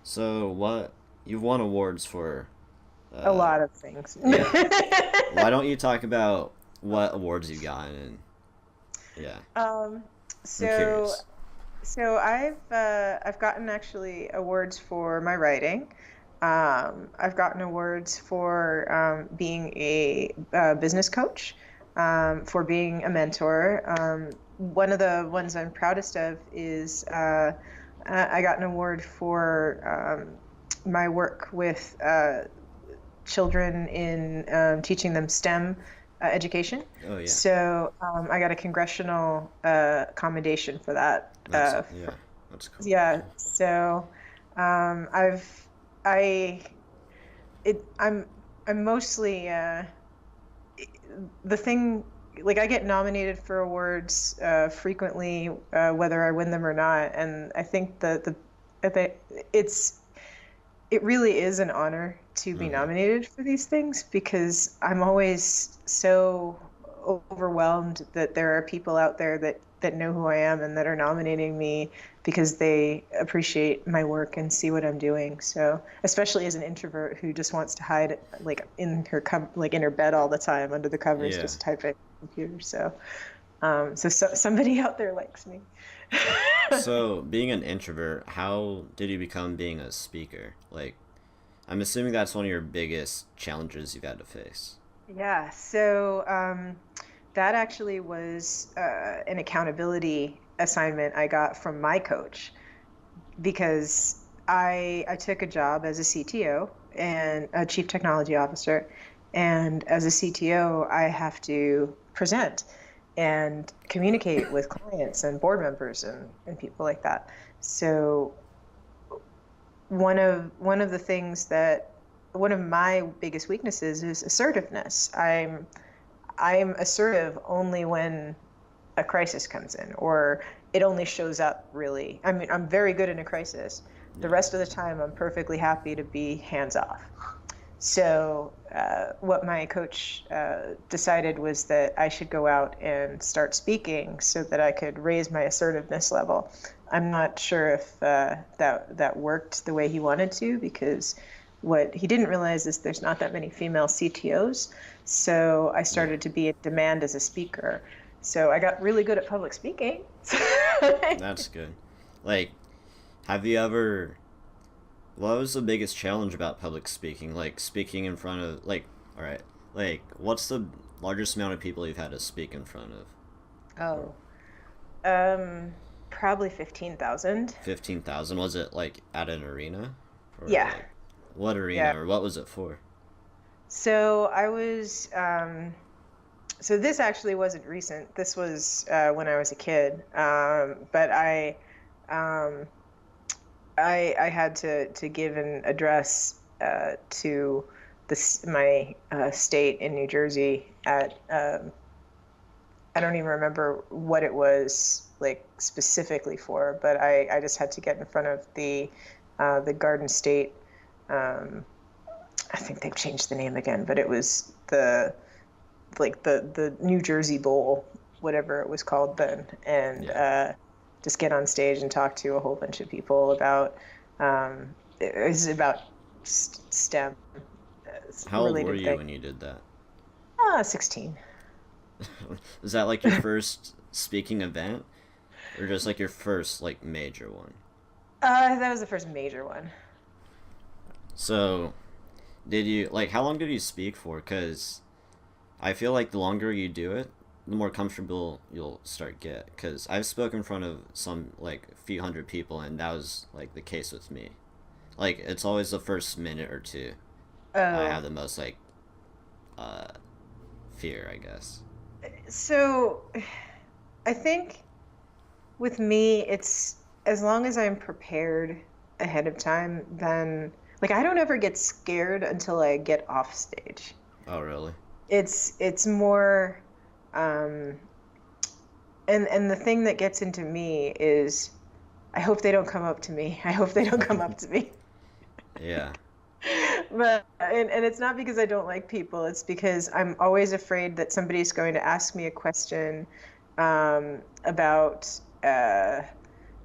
So what you've won awards for? A Uh, lot of things. yeah. Why don't you talk about what awards you've gotten? And yeah, Um, I'm so curious. I've gotten actually awards for my writing. I've gotten awards for being a business coach, for being a mentor. One of the ones I'm proudest of is I got an award for my work with children in teaching them STEM education. Oh yeah, So I got a congressional commendation for that. that's cool. Yeah. So I've I it I'm mostly the thing like I get nominated for awards frequently, whether I win them or not, and I think that it's it really is an honor to be Mm-hmm. nominated for these things because I'm always so overwhelmed that there are people out there that know who I am and that are nominating me because they appreciate my work and see what I'm doing. So, especially as an introvert who just wants to hide like in her bed all the time under the covers Yeah. just typing on the computer. So somebody out there likes me. So being an introvert, how did you become being a speaker? Like, I'm assuming that's one of your biggest challenges you've had to face. Yeah, so that actually was an accountability assignment I got from my coach because I took a job as a CTO and a chief technology officer, and as a CTO, I have to present and communicate with clients and board members and people like that. So one of the things that one of my biggest weaknesses is assertiveness. I'm assertive only when a crisis comes in, or it only shows up really. I mean, I'm very good in a crisis. The Yeah. rest of the time, I'm perfectly happy to be hands off. So, what my coach decided was that I should go out and start speaking so that I could raise my assertiveness level. I'm not sure if that worked the way he wanted to because what he didn't realize is there's not that many female CTOs. So I Yeah. started to be in demand as a speaker. So I got really good at public speaking. That's good. Like, have you ever what was the biggest challenge about public speaking? Like speaking in front of all right, like what's the largest amount of people you've had to speak in front of? Or Oh, um, probably 15,000. 15,000? Was it like at an arena, or Yeah, like what yeah. arena, or what was it for? So I was, so this actually wasn't recent. This was when I was a kid. But um, I had to give an address to my state in New Jersey at I don't even remember what it was like specifically for, but I just had to get in front of the Garden State. Um, I think they've changed the name again, but it was the New Jersey Bowl, whatever it was called then, and Yeah. just get on stage and talk to a whole bunch of people about it was about STEM How old were related you things. when you did that? 16. Is that like your first speaking event, or just like your first like major one? That was the first major one. So, did you like how long did you speak for? Cuz I feel like the longer you do it, the more comfortable you'll start get. Cuz I've spoken in front of some like a few hundred people, and that was like the case with me. Like it's always the first minute or two I have Oh, the most like uh fear, I guess. so I think with me, it's as long as I'm prepared ahead of time, then like I don't ever get scared until I get off stage. Oh really? It's more um and the thing that gets into me is I hope they don't come up to me. I hope they don't come up to me. Yeah. But and it's not because I don't like people, it's because I'm always afraid that somebody's going to ask me a question about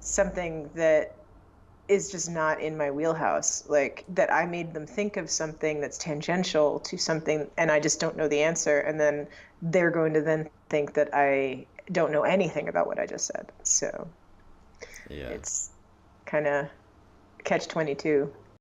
something that is just not in my wheelhouse. Like that I made them think of something that's tangential to something and I just don't know the answer. And then they're going to then think that I don't know anything about what I just said. So Yeah. it's kind of catch 22.